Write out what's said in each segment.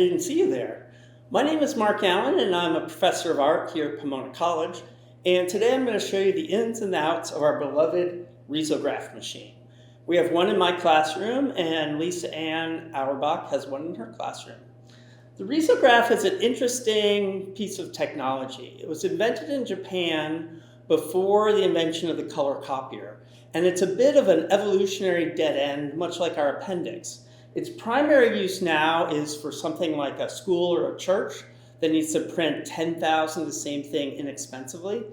didn't see you there. My name is Mark Allen, and I'm a professor of art here at Pomona College. And today I'm going to show you the ins and outs of our beloved Risograph machine. We have one in my classroom, and Lisa Ann Auerbach has one in her classroom. The Risograph is an interesting piece of technology. It was invented in Japan before the invention of the color copier, and it's a bit of an evolutionary dead end, much like our appendix. Its primary use now is for something like a school or a church that needs to print 10,000 of the same thing inexpensively.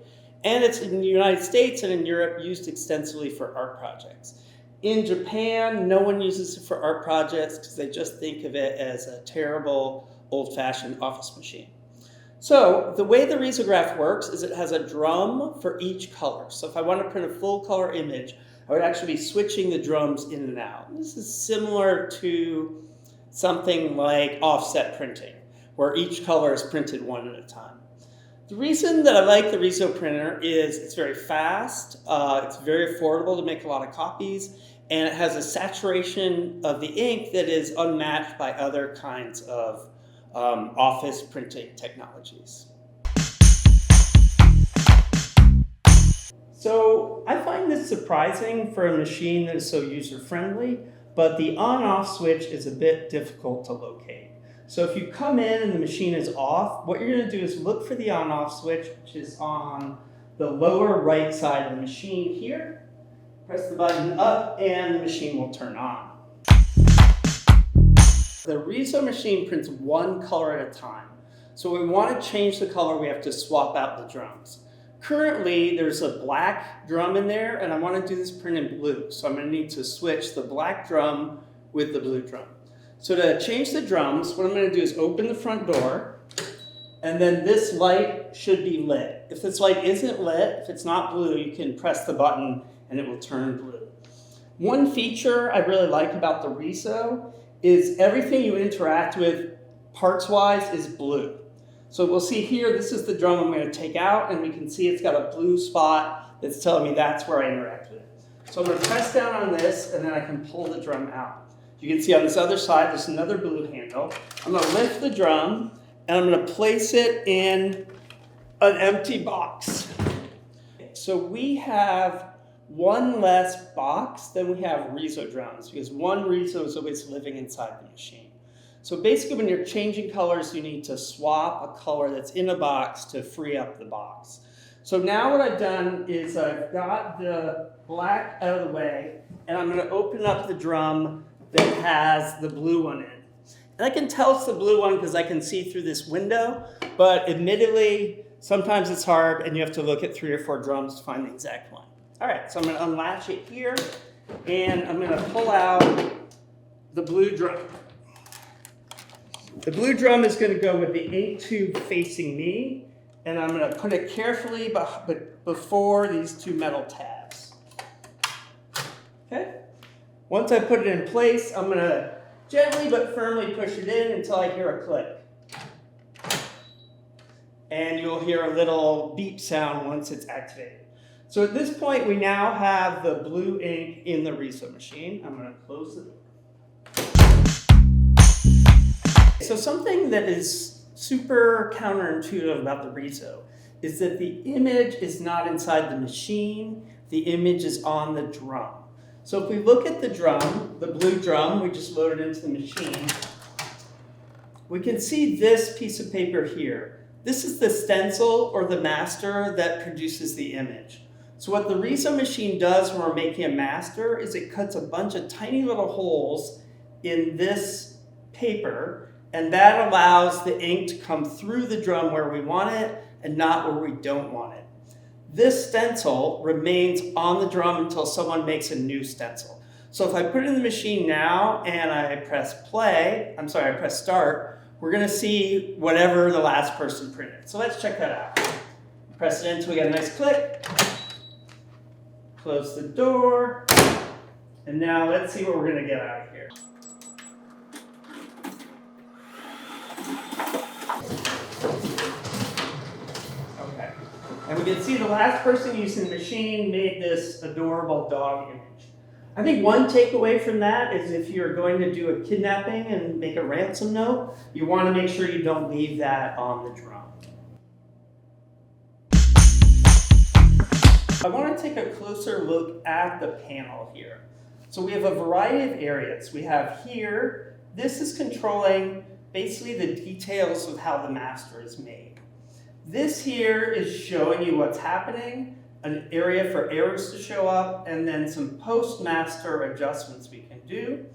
And it's in the United States and in Europe used extensively for art projects. In Japan, no one uses it for art projects because they just think of it as a terrible old-fashioned office machine. So the way the Risograph works is it has a drum for each color. So if I want to print a full color image, I would actually be switching the drums in and out. This is similar to something like offset printing, where each color is printed one at a time. The reason that I like the Riso printer is it's very fast, it's very affordable to make a lot of copies, and it has a saturation of the ink that is unmatched by other kinds of office printing technologies. So I find this surprising for a machine that is so user-friendly, but the on-off switch is a bit difficult to locate. So if you come in and the machine is off, what you're going to do is look for the on-off switch, which is on the lower right side of the machine here. Press the button up and the machine will turn on. The Riso machine prints one color at a time. So when we want to change the color, we have to swap out the drums. Currently, there's a black drum in there, and I want to do this print in blue. So I'm going to need to switch the black drum with the blue drum. So to change the drums, what I'm going to do is open the front door, and then this light should be lit. If this light isn't lit, if it's not blue, you can press the button and it will turn blue. One feature I really like about the Riso is everything you interact with parts-wise is blue. So we'll see here, this is the drum I'm going to take out, and we can see it's got a blue spot that's telling me that's where I interact with it. So I'm going to press down on this, and then I can pull the drum out. You can see on this other side, there's another blue handle. I'm going to lift the drum, and I'm going to place it in an empty box. So we have one less box than we have Riso drums, because one Riso is always living inside the machine. So basically when you're changing colors, you need to swap a color that's in a box to free up the box. So now what I've done is I've got the black out of the way, and I'm going to open up the drum that has the blue one in. And I can tell it's the blue one because I can see through this window, but admittedly, sometimes it's hard and you have to look at 3 or 4 drums to find the exact one. All right, so I'm going to unlatch it here, and I'm going to pull out the blue drum. The blue drum is going to go with the ink tube facing me, and I'm going to put it carefully before these 2 metal tabs. Okay? Once I put it in place, I'm going to gently but firmly push it in until I hear a click. And you'll hear a little beep sound once it's activated. So at this point, we now have the blue ink in the Riso machine. I'm going to close the door. So something that is super counterintuitive about the Riso is that the image is not inside the machine, the image is on the drum. So if we look at the drum, the blue drum we just loaded into the machine, we can see this piece of paper here. This is the stencil or the master that produces the image. So what the Riso machine does when we're making a master is it cuts a bunch of tiny little holes in this paper, and that allows the ink to come through the drum where we want it and not where we don't want it. This stencil remains on the drum until someone makes a new stencil. So if I put it in the machine now and I press start, we're going to see whatever the last person printed. So let's check that out. Press it until we get a nice click. Close the door. And now let's see what we're going to get out of here. Okay. And we can see the last person using the machine made this adorable dog image. I think one takeaway from that is if you're going to do a kidnapping and make a ransom note, you want to make sure you don't leave that on the drum. I want to take a closer look at the panel here. So we have a variety of areas. We have here, this is controlling basically the details of how the master is made. This here is showing you what's happening, an area for errors to show up, and then some post-master adjustments we can do.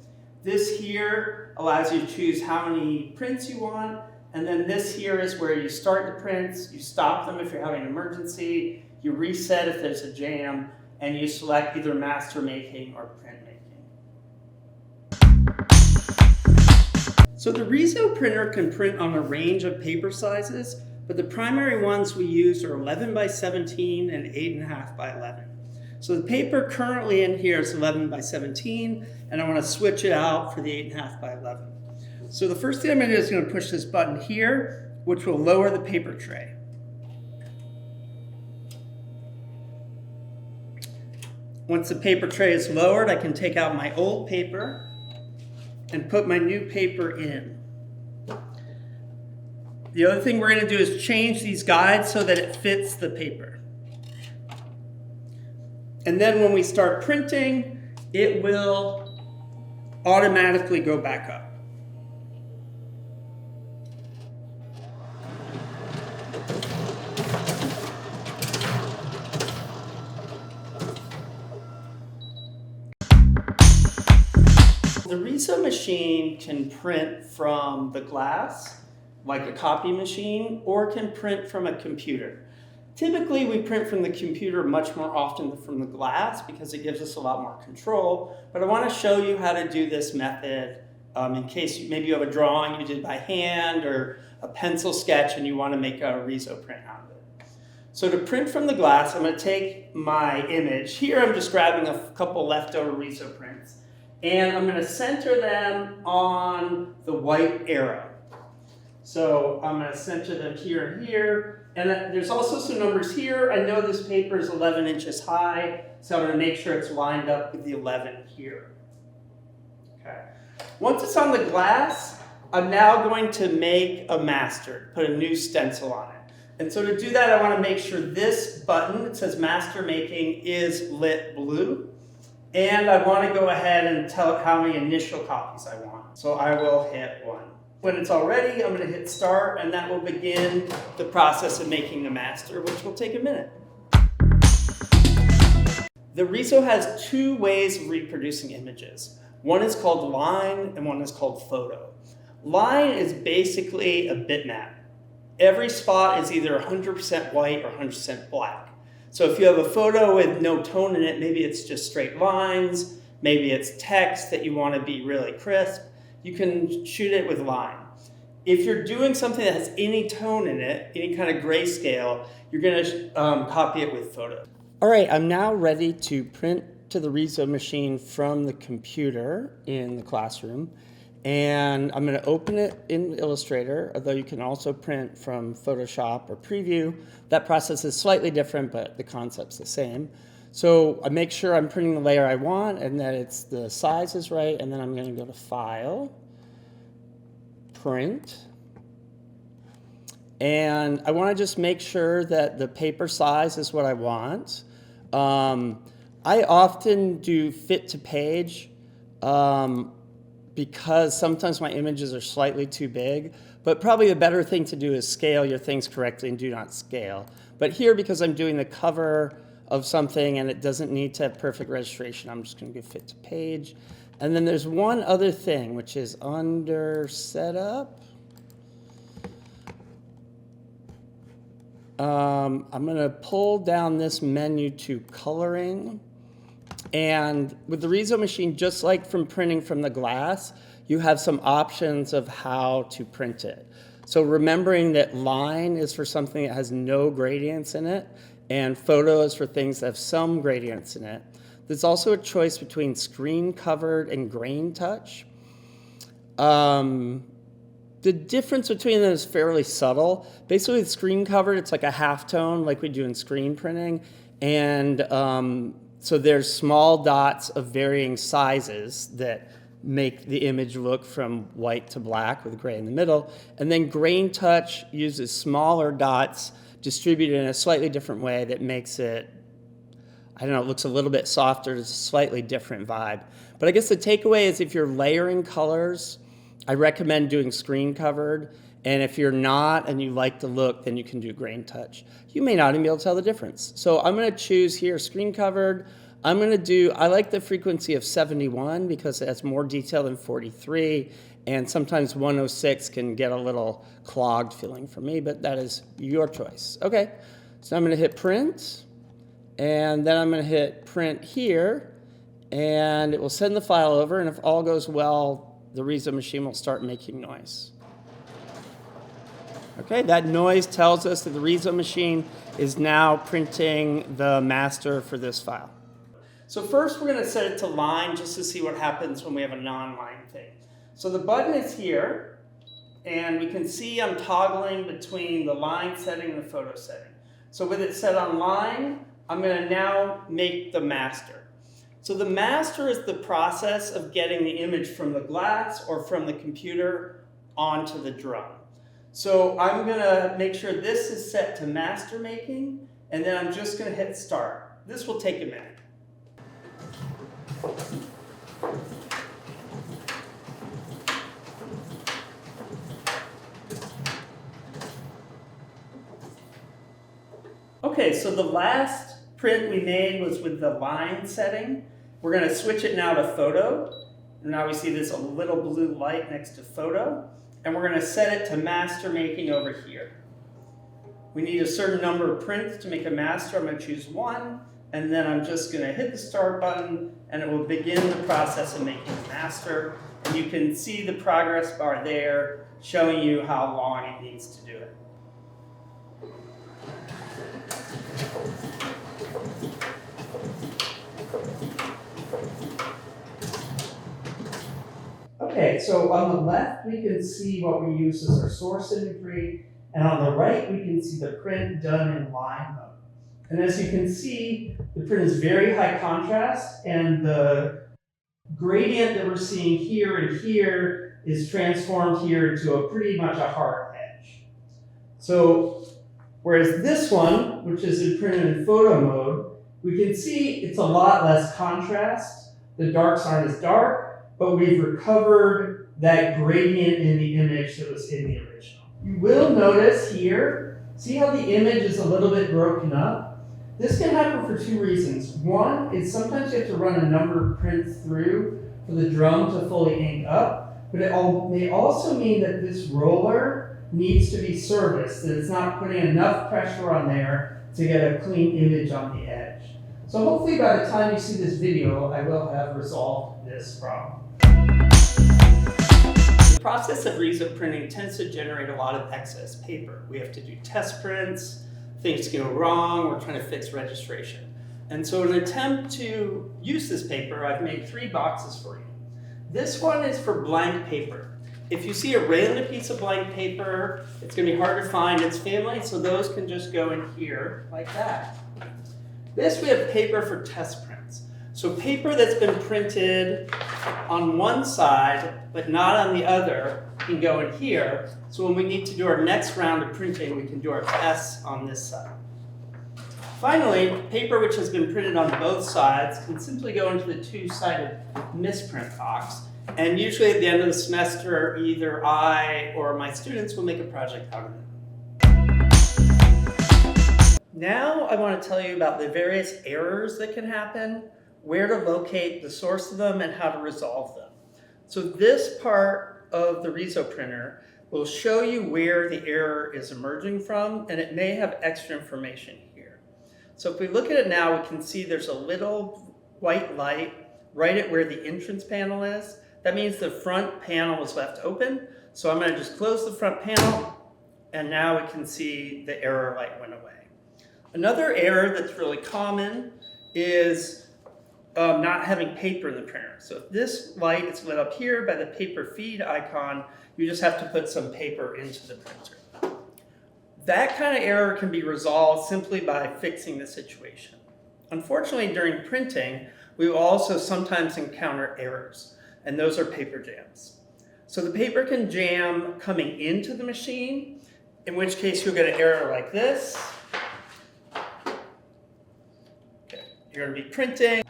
This here allows you to choose how many prints you want, and then this here is where you start the prints, you stop them if you're having an emergency, you reset if there's a jam, and you select either master making or print making. So the Riso printer can print on a range of paper sizes, but the primary ones we use are 11 by 17 and 8.5 by 11. So the paper currently in here is 11 by 17, and I want to switch it out for the 8.5 by 11. So the first thing I'm going to do is going to push this button here, which will lower the paper tray. Once the paper tray is lowered, I can take out my old paper and put my new paper in. The other thing we're going to do is change these guides so that it fits the paper. And then when we start printing, it will automatically go back up. The Riso machine can print from the glass, like a copy machine, or can print from a computer. Typically, we print from the computer much more often than from the glass because it gives us a lot more control, but I want to show you how to do this method in case maybe you have a drawing you did by hand or a pencil sketch and you want to make a Riso print out of it. So to print from the glass, I'm going to take my image. Here I'm just grabbing a couple leftover Riso prints, and I'm going to center them on the white arrow. So I'm going to center them here and here. And there's also some numbers here. I know this paper is 11 inches high, so I'm going to make sure it's lined up with the 11 here. Okay. Once it's on the glass, I'm now going to make a master, put a new stencil on it. And so to do that, I want to make sure this button that says master making is lit blue. And I want to go ahead and tell it how many initial copies I want. So I will hit 1. When it's all ready, I'm going to hit start, and that will begin the process of making the master, which will take a minute. The Riso has 2 ways of reproducing images. One is called line, and one is called photo. Line is basically a bitmap. Every spot is either 100% white or 100% black. So if you have a photo with no tone in it, maybe it's just straight lines, maybe it's text that you want to be really crisp, you can shoot it with line. If you're doing something that has any tone in it, any kind of grayscale, you're going to copy it with photo. All right, I'm now ready to print to the Riso machine from the computer in the classroom. And I'm going to open it in Illustrator, although you can also print from Photoshop or Preview. That process is slightly different, but the concept's the same. So I make sure I'm printing the layer I want and that the size is right, and then I'm going to go to File, Print, and I want to just make sure that the paper size is what I want. I often do fit to page because sometimes my images are slightly too big, but probably the better thing to do is scale your things correctly and do not scale. But here, because I'm doing the cover of something and it doesn't need to have perfect registration, I'm just going to go fit to page. And then there's one other thing, which is under setup. I'm going to pull down this menu to coloring. And with the Riso machine, just like from printing from the glass, you have some options of how to print it. So remembering that line is for something that has no gradients in it, and photo is for things that have some gradients in it. There's also a choice between screen covered and grain touch. The difference between them is fairly subtle. Basically, with screen covered, it's like a halftone like we do in screen printing. And So there's small dots of varying sizes that make the image look from white to black with gray in the middle. And then Grain Touch uses smaller dots distributed in a slightly different way that makes it, I don't know, it looks a little bit softer. It's a slightly different vibe. But I guess the takeaway is if you're layering colors, I recommend doing screen covered. And if you're not and you like the look, then you can do Grain Touch. You may not even be able to tell the difference. So I'm going to choose here screen covered. I like the frequency of 71 because it has more detail than 43. And sometimes 106 can get a little clogged feeling for me, but that is your choice. Okay, so I'm going to hit print. And then I'm going to hit print here. And it will send the file over. And if all goes well, the Riso machine will start making noise. Okay, that noise tells us that the Riso machine is now printing the master for this file. So first we're going to set it to line just to see what happens when we have a non-line thing. So the button is here, and we can see I'm toggling between the line setting and the photo setting. So with it set on line, I'm going to now make the master. So the master is the process of getting the image from the glass or from the computer onto the drum. So I'm going to make sure this is set to master making, and then I'm just going to hit start. This will take a minute. Okay, so the last print we made was with the line setting. We're going to switch it now to photo. Now we see this a little blue light next to photo. And we're going to set it to master making over here. We need a certain number of prints to make a master. I'm going to choose 1, and then I'm just going to hit the start button, and it will begin the process of making the master. And you can see the progress bar there showing you how long it needs to do it. Okay, so on the left we can see what we use as our source imagery, and on the right we can see the print done in line mode. And as you can see, the print is very high contrast, and the gradient that we're seeing here and here is transformed here into a pretty much a hard edge. So whereas this one, which is printed in photo mode, we can see it's a lot less contrast. The darks aren't as dark, but we've recovered that gradient in the image that was in the original. You will notice here, see how the image is a little bit broken up? This can happen for 2 reasons. One is sometimes you have to run a number of prints through for the drum to fully ink up, but it may also mean that this roller needs to be serviced, that it's not putting enough pressure on there to get a clean image on the edge. So hopefully by the time you see this video, I will have resolved this problem. The process of Riso printing tends to generate a lot of excess paper. We have to do test prints, things go wrong, we're trying to fix registration. And so in an attempt to use this paper, I've made 3 boxes for you. This one is for blank paper. If you see a random piece of blank paper, it's going to be hard to find its family, so those can just go in here like that. This we have paper for test prints. So paper that's been printed on one side, but not on the other, can go in here. So when we need to do our next round of printing, we can do our tests on this side. Finally, paper which has been printed on both sides can simply go into the 2-sided misprint box. And usually at the end of the semester, either I or my students will make a project out of it. Now I want to tell you about the various errors that can happen, where to locate the source of them, and how to resolve them. So this part of the Riso printer will show you where the error is emerging from, and it may have extra information here. So if we look at it now, we can see there's a little white light right at where the entrance panel is. That means the front panel was left open. So I'm going to just close the front panel, and now we can see the error light went away. Another error that's really common is not having paper in the printer. So if this light is lit up here by the paper feed icon, you just have to put some paper into the printer. That kind of error can be resolved simply by fixing the situation. Unfortunately, during printing, we will also sometimes encounter errors, and those are paper jams. So the paper can jam coming into the machine, in which case you'll get an error like this. Okay. You're going to be printing.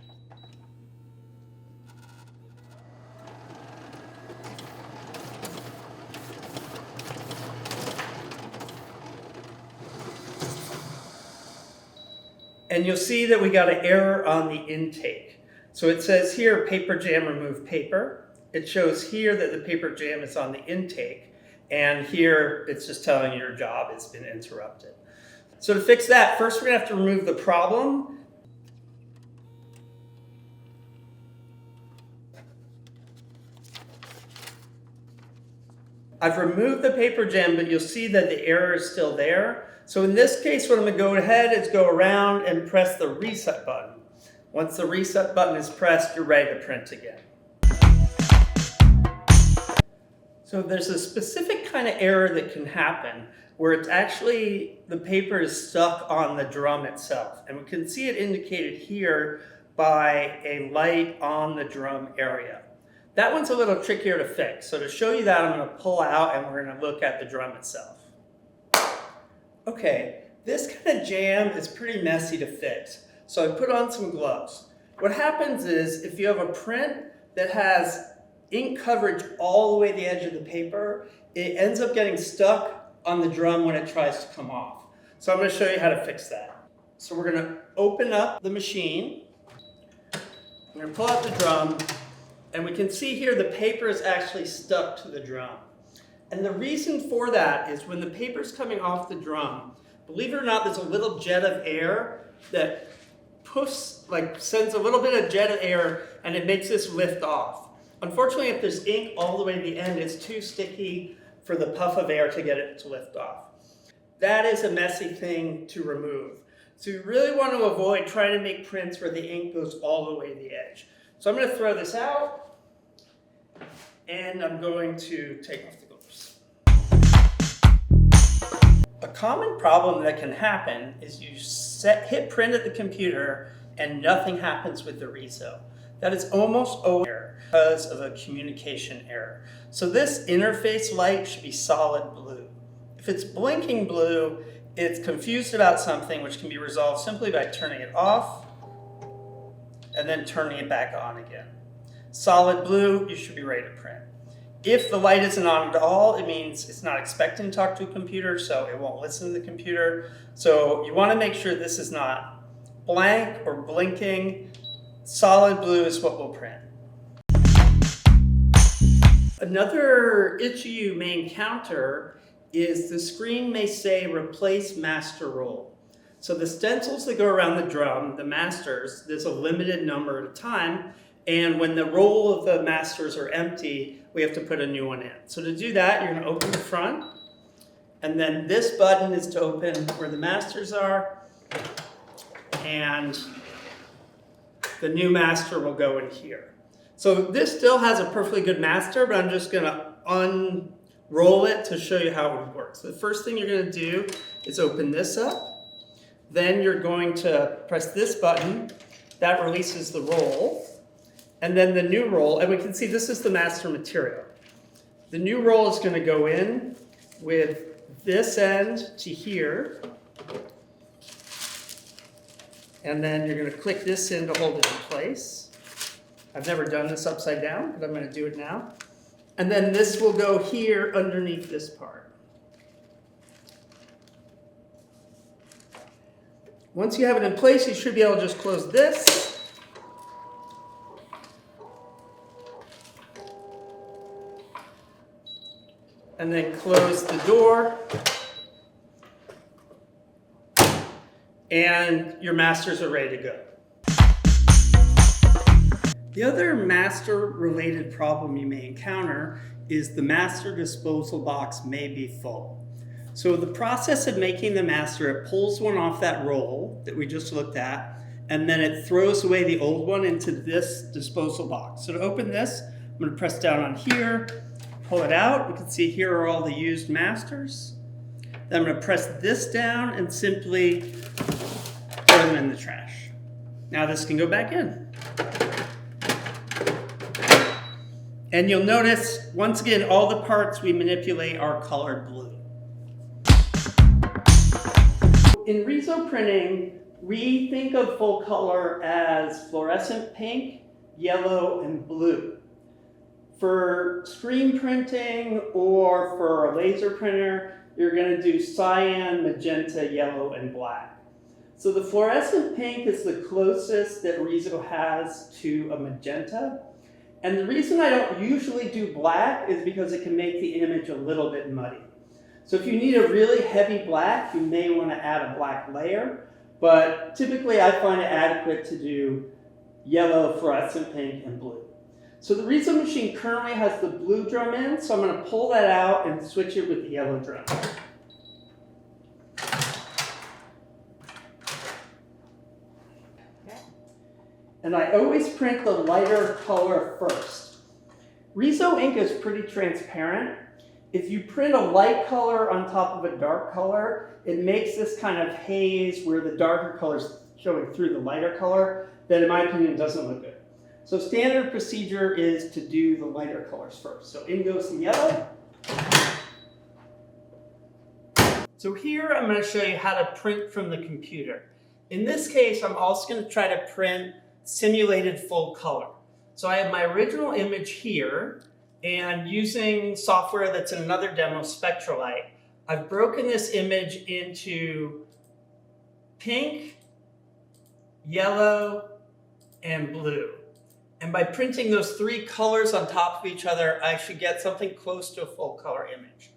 And you'll see that we got an error on the intake. So it says here, paper jam, remove paper. It shows here that the paper jam is on the intake. And here, it's just telling you your job has been interrupted. So to fix that, first we're gonna have to remove the problem. I've removed the paper jam, but you'll see that the error is still there. So in this case, what I'm going to go ahead is go around and press the reset button. Once the reset button is pressed, you're ready to print again. So there's a specific kind of error that can happen where it's actually the paper is stuck on the drum itself. And we can see it indicated here by a light on the drum area. That one's a little trickier to fix. So to show you that, I'm going to pull out and we're going to look at the drum itself. Okay, this kind of jam is pretty messy to fix. So I put on some gloves. What happens is if you have a print that has ink coverage all the way to the edge of the paper, it ends up getting stuck on the drum when it tries to come off. So I'm going to show you how to fix that. So we're going to open up the machine. I'm going to pull out the drum. And we can see here the paper is actually stuck to the drum. And the reason for that is when the paper's coming off the drum, believe it or not, there's a little jet of air that sends a little bit of jet of air and it makes this lift off. Unfortunately, if there's ink all the way to the end, it's too sticky for the puff of air to get it to lift off. That is a messy thing to remove. So you really want to avoid trying to make prints where the ink goes all the way to the edge. So I'm going to throw this out and I'm going to take off the gloves. A common problem that can happen is you hit print at the computer and nothing happens with the Riso. That is almost always because of a communication error. So this interface light should be solid blue. If it's blinking blue, it's confused about something, which can be resolved simply by turning it off and then turning it back on again. Solid blue, you should be ready to print. If the light isn't on at all, it means it's not expecting to talk to a computer, so it won't listen to the computer. So you want to make sure this is not blank or blinking. Solid blue is what we'll print. Another issue you may encounter is the screen may say replace master roll. So the stencils that go around the drum, the masters, there's a limited number at a time. And when the roll of the masters are empty, we have to put a new one in. So to do that, you're going to open the front. And then this button is to open where the masters are. And the new master will go in here. So this still has a perfectly good master, but I'm just going to unroll it to show you how it works. So the first thing you're going to do is open this up. Then you're going to press this button. That releases the roll. And then the new roll, and we can see this is the master material. The new roll is going to go in with this end to here. And then you're going to click this in to hold it in place. I've never done this upside down, but I'm going to do it now. And then this will go here underneath this part. Once you have it in place, you should be able to just close this. And then close the door. And your masters are ready to go. The other master-related problem you may encounter is the master disposal box may be full. So the process of making the master, it pulls one off that roll that we just looked at, and then it throws away the old one into this disposal box. So to open this, I'm going to press down on here, pull it out. You can see here are all the used masters. Then I'm going to press this down and simply throw them in the trash. Now this can go back in. And you'll notice, once again, all the parts we manipulate are colored blue. In Riso printing, we think of full color as fluorescent pink, yellow, and blue. For screen printing or for a laser printer, you're going to do cyan, magenta, yellow, and black. So the fluorescent pink is the closest that Riso has to a magenta. And the reason I don't usually do black is because it can make the image a little bit muddy. So if you need a really heavy black, you may want to add a black layer, but typically I find it adequate to do yellow, fluorescent pink, and blue. So the Riso machine currently has the blue drum in, so I'm going to pull that out and switch it with the yellow drum. And I always print the lighter color first. Riso ink is pretty transparent. If you print a light color on top of a dark color, it makes this kind of haze where the darker color is showing through the lighter color that, in my opinion, doesn't look good. So standard procedure is to do the lighter colors first. So in goes the yellow. So here I'm going to show you how to print from the computer. In this case, I'm also going to try to print simulated full color. So I have my original image here, and using software that's in another demo, Spectralite, I've broken this image into pink, yellow, and blue. And by printing those three colors on top of each other, I should get something close to a full color image.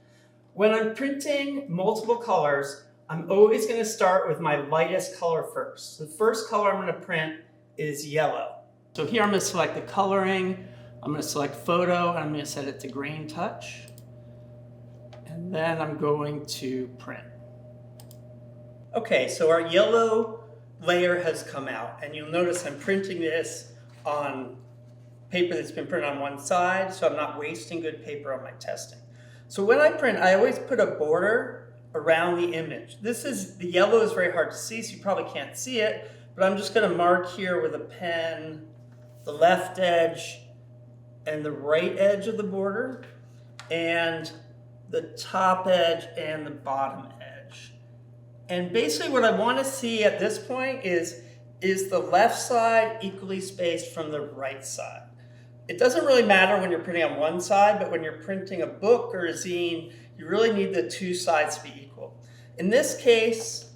When I'm printing multiple colors, I'm always going to start with my lightest color first. The first color I'm going to print is yellow. So here I'm going to select the coloring, I'm going to select photo, and I'm going to set it to grain touch. And then I'm going to print. Okay, so our yellow layer has come out, and you'll notice I'm printing this on paper that's been printed on one side, so I'm not wasting good paper on my testing. So when I print, I always put a border around the image. The yellow is very hard to see, so you probably can't see it, but I'm just going to mark here with a pen the left edge and the right edge of the border, and the top edge and the bottom edge. And basically what I want to see at this point is the left side equally spaced from the right side. It doesn't really matter when you're printing on one side, but when you're printing a book or a zine, you really need the two sides to be equal. In this case,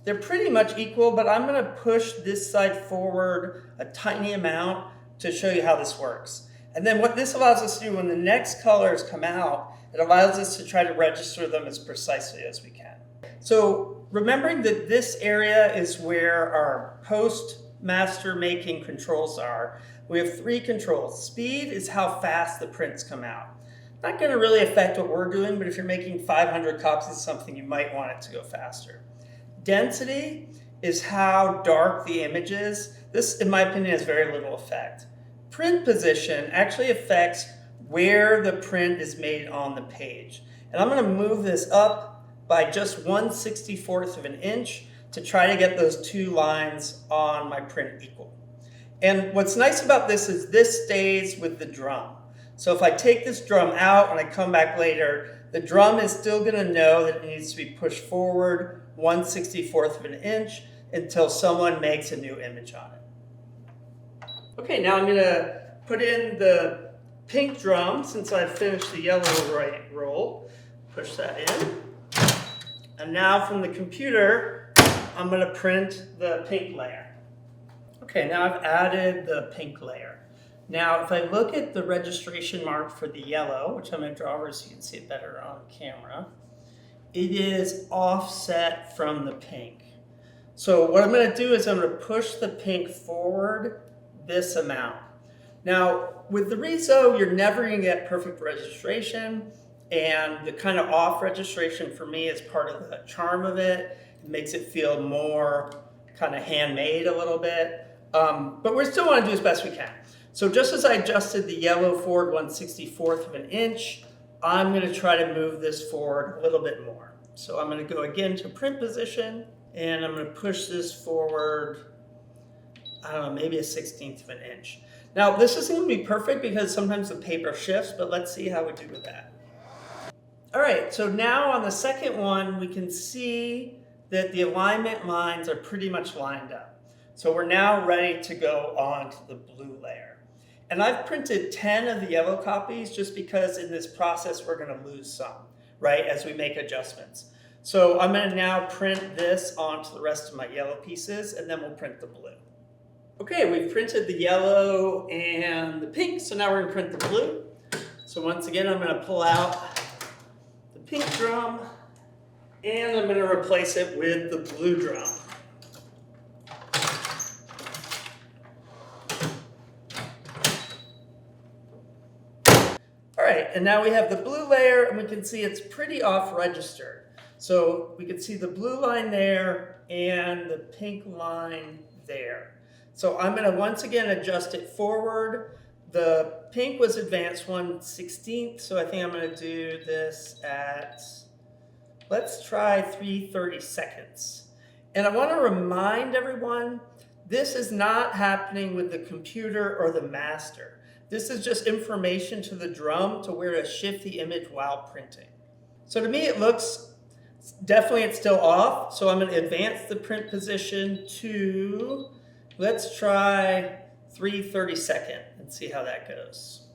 they're pretty much equal, but I'm going to push this side forward a tiny amount to show you how this works. And then what this allows us to do when the next colors come out, it allows us to try to register them as precisely as we can. So remembering that this area is where our post-master making controls are, we have three controls. Speed is how fast the prints come out. Not going to really affect what we're doing, but if you're making 500 copies of something, you might want it to go faster. Density is how dark the image is. This, in my opinion, has very little effect. Print position actually affects where the print is made on the page. And I'm going to move this up by just 1/64 of an inch to try to get those two lines on my print equal. And what's nice about this is this stays with the drum. So if I take this drum out and I come back later, the drum is still going to know that it needs to be pushed forward 1/64 of an inch until someone makes a new image on it. Okay, now I'm going to put in the pink drum since I've finished the yellow roll. Push that in. And now from the computer, I'm going to print the pink layer. Okay, now I've added the pink layer. Now, if I look at the registration mark for the yellow, which I'm going to draw over so you can see it better on camera, it is offset from the pink. So what I'm going to do is I'm going to push the pink forward this amount. Now, with the Riso, you're never going to get perfect registration, and the kind of off registration for me is part of the charm of it. It makes it feel more kind of handmade a little bit, but we still want to do as best we can. So just as I adjusted the yellow forward 1/64 of an inch, I'm going to try to move this forward a little bit more. So I'm going to go again to print position, and I'm going to push this forward I don't know, maybe a 1/16 of an inch. Now this isn't going to be perfect because sometimes the paper shifts, but let's see how we do with that. All right, so now on the second one, we can see that the alignment lines are pretty much lined up. So we're now ready to go on to the blue layer. And I've printed 10 of the yellow copies just because in this process we're going to lose some, right, as we make adjustments. So I'm going to now print this onto the rest of my yellow pieces, and then we'll print the blue. Okay, we've printed the yellow and the pink, so now we're going to print the blue. So once again, I'm going to pull out the pink drum, and I'm going to replace it with the blue drum. All right, and now we have the blue layer, and we can see it's pretty off-registered. So we can see the blue line there and the pink line there. So I'm going to once again adjust it forward. The pink was advanced 1/16, so I think I'm going to do this at, let's try 3/32. And I want to remind everyone, this is not happening with the computer or the master. This is just information to the drum to where to shift the image while printing. So to me it looks, definitely it's still off, so I'm going to advance the print position to, let's try 3/32 and see how that goes.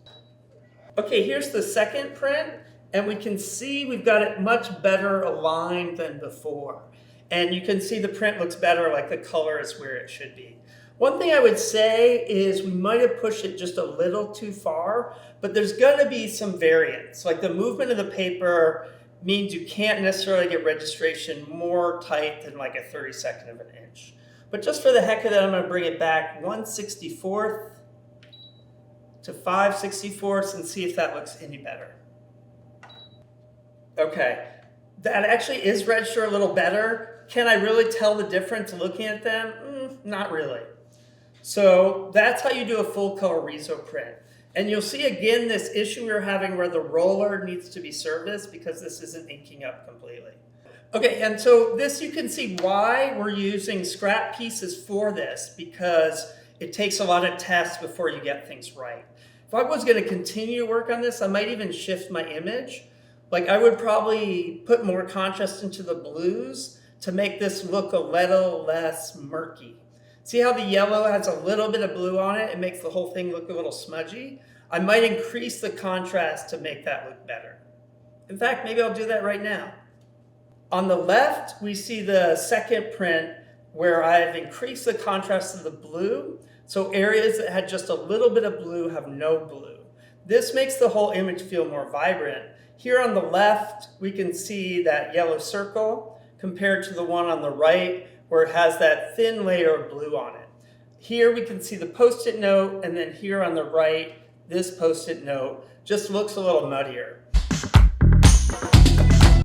Okay, here's the second print, and we can see we've got it much better aligned than before. And you can see the print looks better, like the color is where it should be. One thing I would say is we might have pushed it just a little too far, but there's going to be some variance. Like the movement of the paper means you can't necessarily get registration more tight than like a 32nd of an inch. But just for the heck of it, I'm going to bring it back 1/64 to 5/64 and see if that looks any better. Okay, that actually is registered a little better. Can I really tell the difference looking at them? Not really. So that's how you do a full color Riso print. And you'll see again this issue we're having where the roller needs to be serviced because this isn't inking up completely. Okay, and so this you can see why we're using scrap pieces for this, because it takes a lot of tests before you get things right. If I was going to continue to work on this, I might even shift my image. Like I would probably put more contrast into the blues to make this look a little less murky. See how the yellow has a little bit of blue on it? It makes the whole thing look a little smudgy. I might increase the contrast to make that look better. In fact, maybe I'll do that right now. On the left, we see the second print where I've increased the contrast of the blue. So areas that had just a little bit of blue have no blue. This makes the whole image feel more vibrant. Here on the left, we can see that yellow circle compared to the one on the right where it has that thin layer of blue on it. Here we can see the Post-it note, and then here on the right, this Post-it note just looks a little muddier.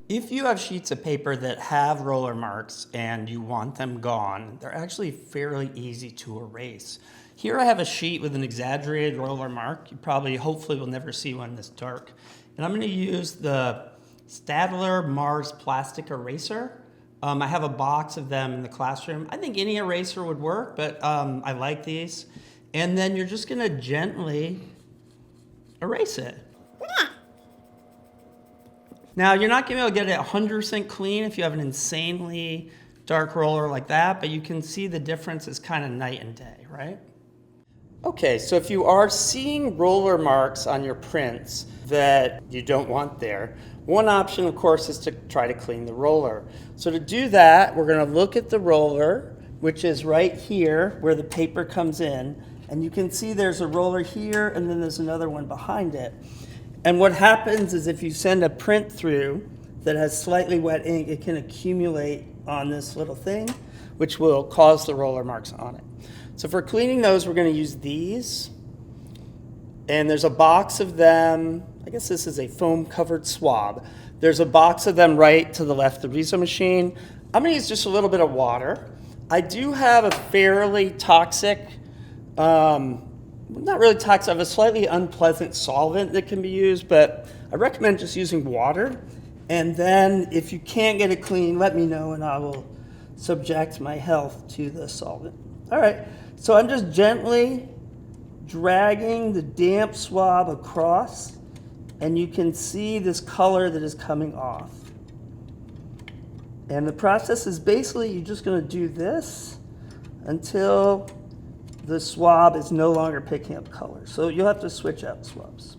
If you have sheets of paper that have roller marks and you want them gone, they're actually fairly easy to erase. Here I have a sheet with an exaggerated roller mark. You probably, hopefully, will never see one this dark. And I'm going to use the Staedtler Mars plastic eraser. I have a box of them in the classroom. I think any eraser would work, but I like these. And then you're just going to gently erase it. Now, you're not going to be able to get it 100% clean if you have an insanely dark roller like that, but you can see the difference is kind of night and day, right? Okay, so if you are seeing roller marks on your prints that you don't want there, one option, of course, is to try to clean the roller. So to do that, we're going to look at the roller, which is right here where the paper comes in, and you can see there's a roller here, and then there's another one behind it. And what happens is if you send a print through that has slightly wet ink, it can accumulate on this little thing, which will cause the roller marks on it. So for cleaning those, we're going to use these. And there's a box of them. I guess this is a foam-covered swab. There's a box of them right to the left of the Riso machine. I'm going to use just a little bit of water. I do have a fairly toxic, not really toxic, I have a slightly unpleasant solvent that can be used, but I recommend just using water. And then if you can't get it clean, let me know and I will subject my health to the solvent. All right, So I'm just gently dragging the damp swab across, and you can see this color that is coming off. And the process is basically you're just going to do this until the swab is no longer picking up color. So you'll have to switch out swabs.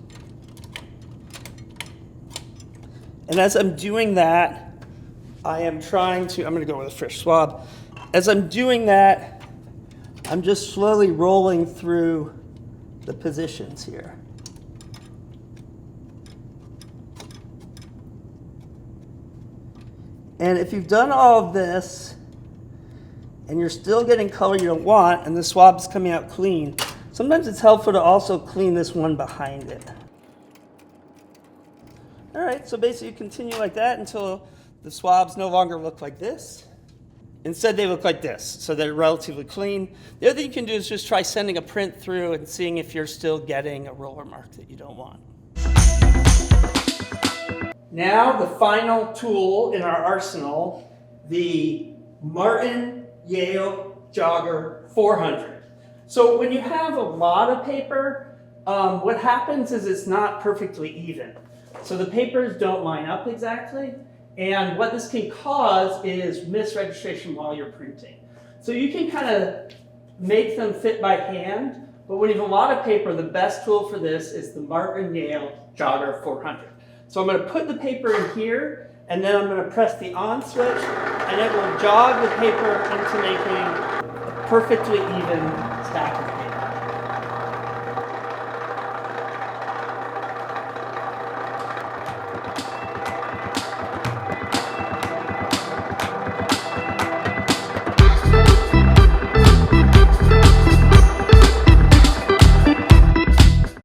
And as I'm doing that, I'm going to go with a fresh swab. As I'm doing that, I'm just slowly rolling through the positions here. And if you've done all of this and you're still getting color you don't want and the swab's coming out clean, sometimes it's helpful to also clean this one behind it. All right, so basically you continue like that until the swabs no longer look like this. Instead, they look like this, so they're relatively clean. The other thing you can do is just try sending a print through and seeing if you're still getting a roller mark that you don't want. Now, the final tool in our arsenal, the Martin-Yale Jogger 400. So when you have a lot of paper, what happens is it's not perfectly even. So the papers don't line up exactly. And what this can cause is misregistration while you're printing. So you can kind of make them fit by hand, but when you have a lot of paper, the best tool for this is the Martin-Yale Jogger 400. So I'm going to put the paper in here, and then I'm going to press the on switch, and it will jog the paper into making a perfectly even